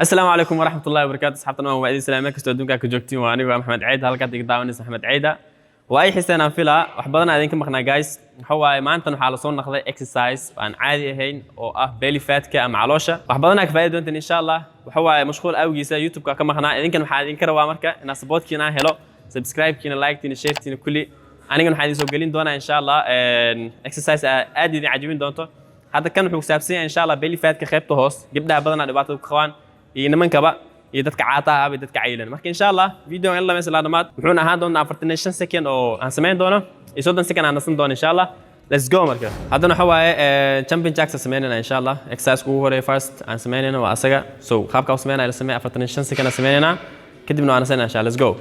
السلام عليكم ورحمة الله وبركاته. أصحابنا ومعيدين سلامة كستو دونك كجوكتين وأنا ومحمد عيد هالكات يقدرون اسم محمد عيدة وأي حسين أنفلا وحبضنا هذين كم خنا جايز هو ما أنت نحاول صون ناخذ إكسسايز وأن عادي هين أو بيلي فات كأم علوشة وحبضنا كفاية دونت إن شاء الله وهو مشغول أو جيسا يوتيوب كم خنا هذين كانوا حادين كروا مركا الناس بوت كنا هلو سبسكرايب كنا لايك كنا شير كنا كلي أنا كانوا حادين سوقلين دونا إن شاء الله إكسسايز أدي عجيبين دونتو هذا كان حسابسين إن شاء الله بيلي فات كخيبته هوس جبنا بدنا دبعته بخوان ينمن كبا يدك عاطها بدك عيلان marka insha Allah video in la meesha dhamaad wuxuuna ahaan doonaa 45 second oo aan sameyn doono iyo 30 second aan nasan doono insha Allah let's go marka hadana waxa waaye jumping jacks sameynayna insha Allah exercise ugu horeey first aan sameynayna waa asaga so qaabka aan sameynayna la sameey 45 second aan sameynayna kadibna aan nasanayna insha Allah let's go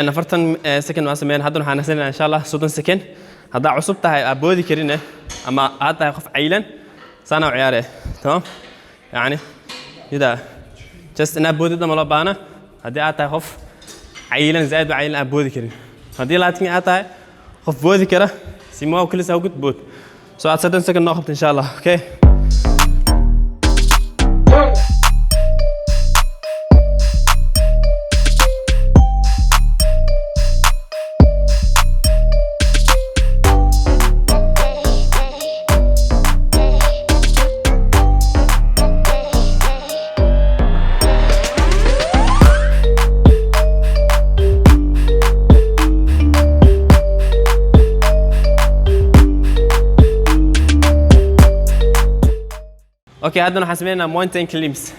نفرتن سكن واسمين هذا نحن نسينا إن شاء الله صوتن سكن هذا عصبتها أبودي كرينه أما هذا خف عيلن سنة وعياره تمام يعني إذا just أنا أبودي ده ملابانا هذا هذا خف عيلن زائد بعيلن أبودي كرين هذه لاتني هذا خف بودي كره سيموا وكل سوق بود so هذا سكن ناخذ إن شاء الله okay اوكي هذا نحن سمينا ماونتين كليمز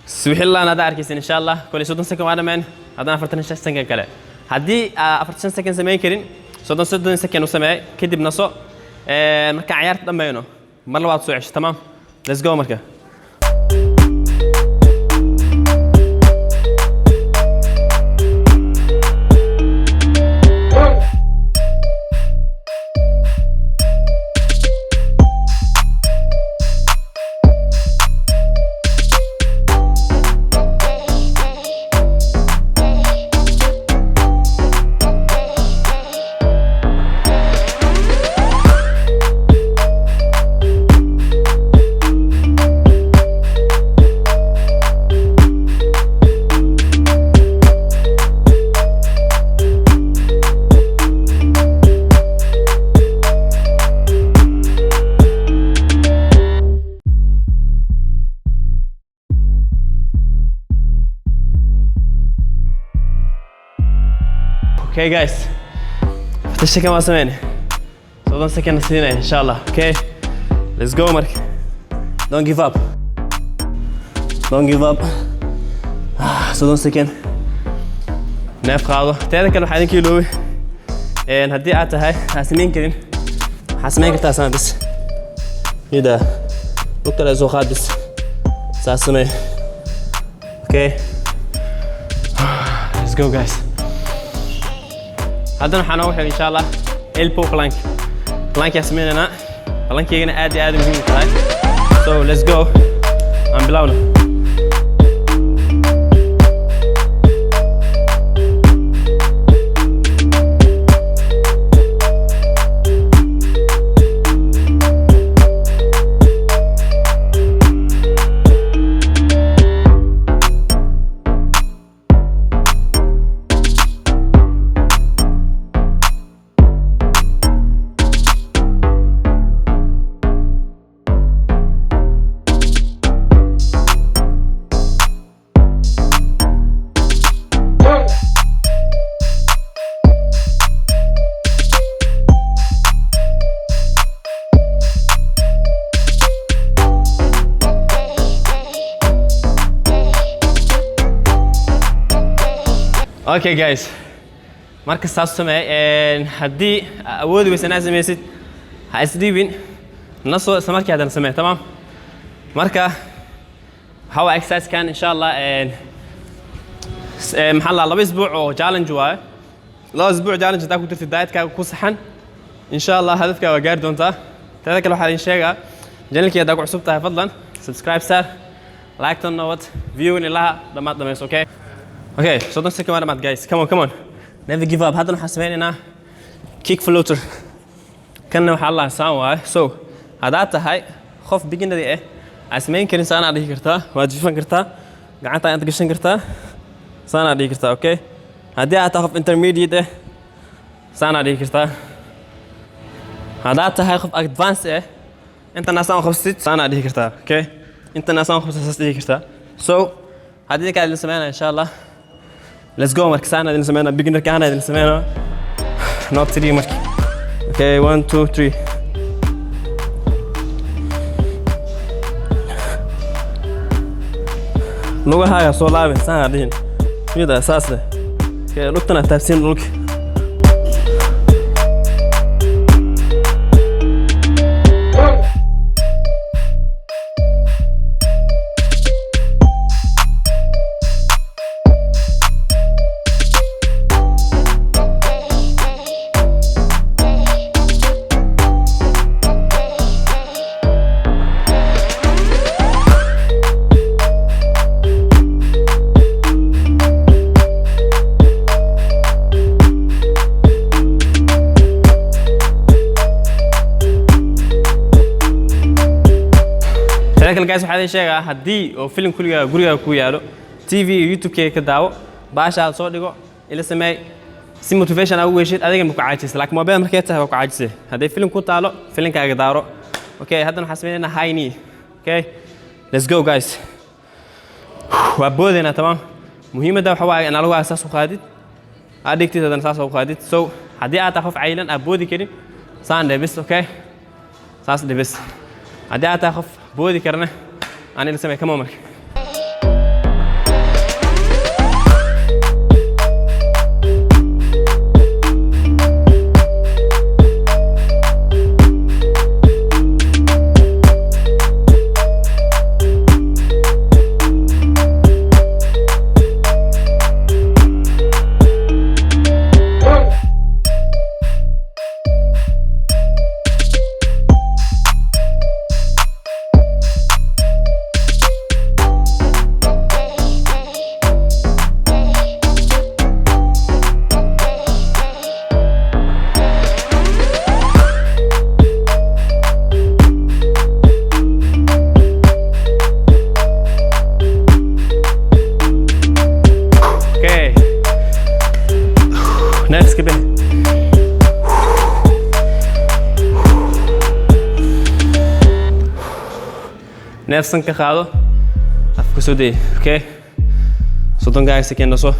سوي الله انا داركيس ان شاء الله كل 30 سكند وانا من هذا 45 سكند كله هدي 45 سكند سمي كرين 30 سكند وسمي كدب نصو marka ciyaarta dhameeyno mar labaad soo cesho tamam let's go marka Okay guys, فتش كم أسمعني. صدق سكن سنين إن شاء الله. Okay, let's go Mark. Don't give up. Don't give up. صدق سكن. ناف قاعدة. تعرف كانوا حالين كيلوي. هدي عتا هاي حاسمين كرين. حاسمين كتا سام بس. يدا. دكتور أزوخات بس. ساسمي. Okay. Let's go guys. هذا نحن نروح إن شاء الله elbow plank plank يسمينا plank يجينا آدي مهم تاعي so let's go I'm بلاونه Okay guys, marka saas samee haddii awoodi weysan aad samaysid ha isdhiibin nasoo isla markii haddana samee tamam marka waxaa waa exercise kan insha allah maxaa la 2 isbuuc oo challenge waaye 2 isbuuc challenge hadaa ku jirtid dietkaaga ku saxan insha allah hadafkaaga waa gaari doontaa tada kale waxaa idin sheegaa channelkii haddaa ku cusub tahay fadlan subscribe sar like to know what view ilaa dhammaad dhamayso okay okay so don't second one guys come on never give up haddana waxaan sameynaynaa kick floater kanna waxaa allah saan waaye so haddaad tahay qof beginner ah aan samayn karin saanaa dhihi kartaa waad jifan kartaa gacanta aad gashan kartaa saanaa dhihi kartaa okay haddii aad tahay qof intermediate ah saanaa dhihi kartaa haddaad tahay qof advanced ah intana saan qabsid saanaa dhihi kartaa okay intana saan qabsid saas dhihi kartaa so haddii ka idin sameynaa insha allah let's go marka saanaa idin sameynaa beginner kaana idin sameynaa not 3 marka okay 1 2 3 lugahaaga soo laabin saanaa dhihin mid asaas leh okay lugtana taabsin dhulka لكن guys waxaa idin sheegaa haddii oo film guriga ku yaalo TV iyo YouTube ka daawo baasha soo dhigo ila sameey si motivation aad u weeshid adiga ma ku caajis laakiin mobile markay tahay ku caajisay haddii film ku taalo filmkaaga daaro okay haddana waxaan sameeynaa high knee okay let's go guys waa boodina tamam muhiimadda waxa waa in lagu asaas u qaadid aad dhigtid haddana saas u qaadid so haddii aad tahay qof caylan aad boodi karin saan dhibis okay saas dhibis haddii aad tahay qof boodi karna aan ila sameey kama marka Next keep it. Neefsan ka qaado afka soo day okay so don't guys again so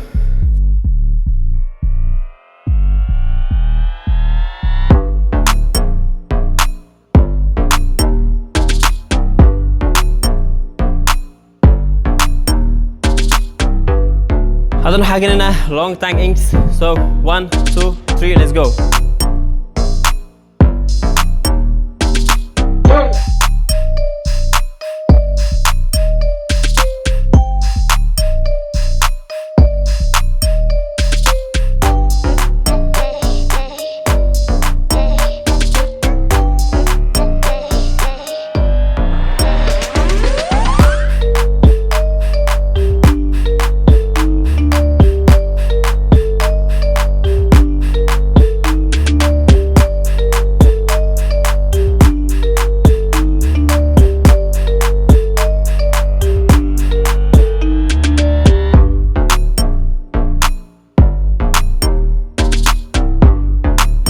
hadana waxaa gelinaa long tank inks so 1 2 3 let's go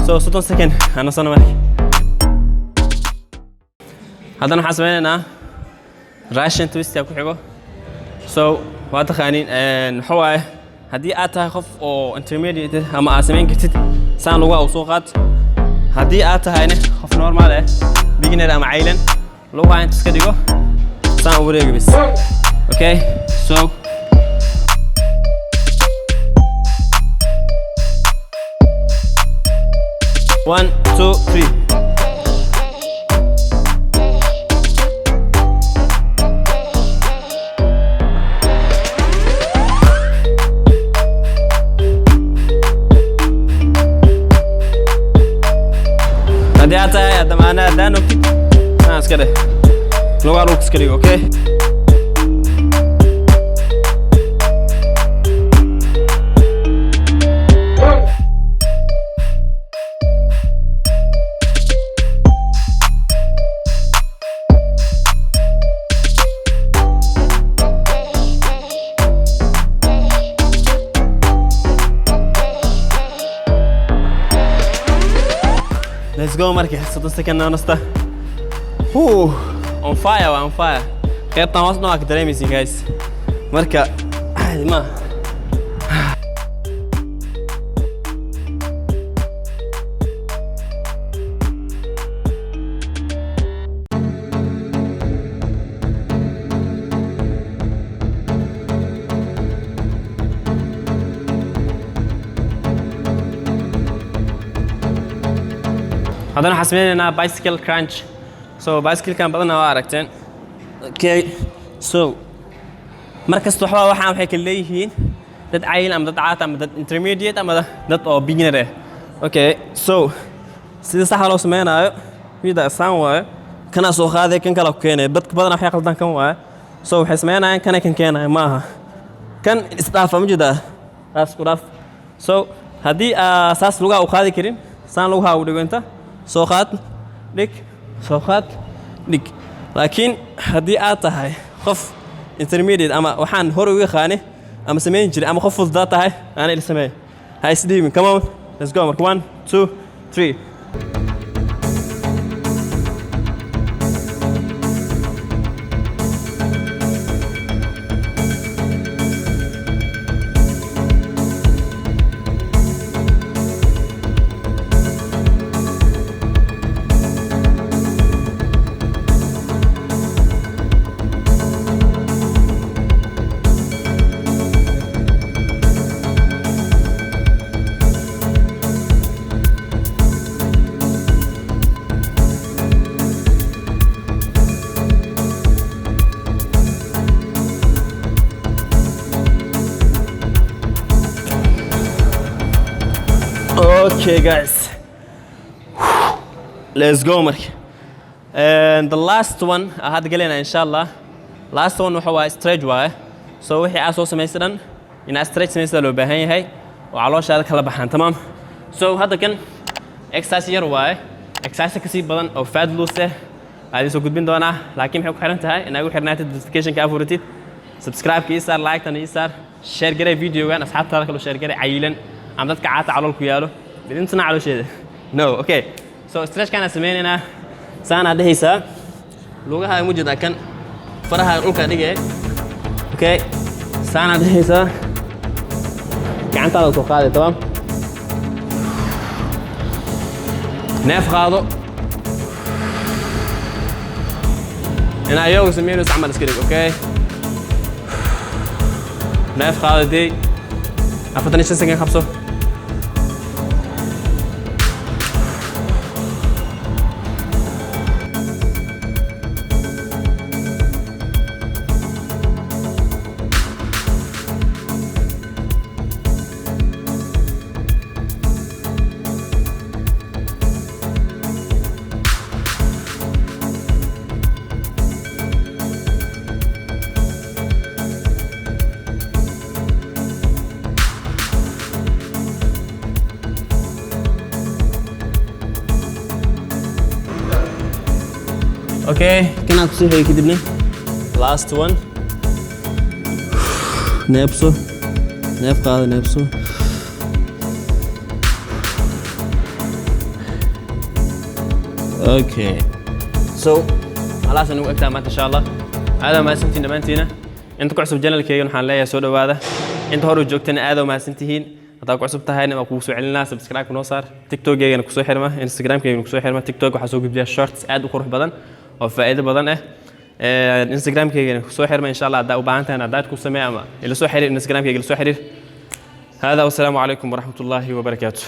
so 60 second أنا صار معي هذا أنا حاسبيننا راشن تويست يا كحيبه so وهذا خانين حواه هدي أتاه خف أو intermediate أما أسمين كتير سان لغة أو سوقات هدي أتاه هنا خف نورمال beginner أما عيلن لغة أنت سكديكو سان أوريك بس okay so 1 2 3. هذه عتاية دمانة دانو ناس كده لو عروكس كده أوكي. Let's go marka soddon second nasta. On fire. Qaybtan hoosna waa ka dareemaysiin guys. Marka ma هذا أنا حاسمين bicycle crunch. So bicycle كان بدنا واركتين. Okay. So مركز تحوا وحام هيك اللي هين. دت عيل أم دت عات أم دت intermediate أم دت أو beginner. Okay. So سيد صح لو سمعنا في ده ساموا كنا سو هذا كان كلا كينه بدك بدنا حياة قلنا كم واحد. So حسمعنا كان معها كان استعفى مجدا أسكراف. So هذه أساس لغة وخادي كريم سان لغة ودي أنت سوخات لك لكن هدي هاي خف intermediate أما وحان هروي خانة أما سمين جري أما خف الضغط هاي أنا اللي سمين هاي سديمين come on let's go 1 2 3. Okay guys, let's go mark. And the last one هاد قلنا إن شاء الله last one وهو stretch واي. So وحي أسوس مثلاً إن stretch مثلاً لو بهاي هاي وعلاش هذا كله بحان تمام. So هذا كان exercise يرواي exercise كسي بدن أو fat loss هذه سو قد بندونا لكن حكوا حرنت هاي إن أقول حرنات notification كأفورتيت subscribe كيسار like تاني يسار share كده فيديو كان أصحاب ترى كلو share كده عيلن عم تذكر عات على الكيالو بدين تصنع على شيء no okay so stretch كان سميننا سانا دهيسا لغة هاي موجودة كان فرها أنك دقيقة okay سانا دهيسا كان تلو تقاعد تمام ناف قاضو هنا يوم سمينه استعمل سكريك okay ناف قاضو دي أفتني شو سكين خمسة. Okay, كنا تصير هيك دبني. Last one. نفسه. نفق هذا نفسه. Okay. So خلاص أنا وقتها ما إن شاء الله. هذا ما سنتين دمانتينا. أنت كعصب جنال كيون حنلاقي سودا وهذا. أنت هرو جوكتنا هذا ما سنتين. هذا كعصب تهاي نما كوسو علنا سبسكرايب كنوصار. تيك توك جاي نكسو حرمة. إنستغرام جاي نكسو حرمة. تيك توك وحسوق بديا شورتس أد وخروج بدن. أو فائدة بدن إنستغرام كي سو حرمة إن شاء الله أداء وبعنتها أنا أداء تكون سماع ما اللي سو حرير إنستغرام كي اللي سو حرير هذا والسلام عليكم ورحمة الله وبركاته.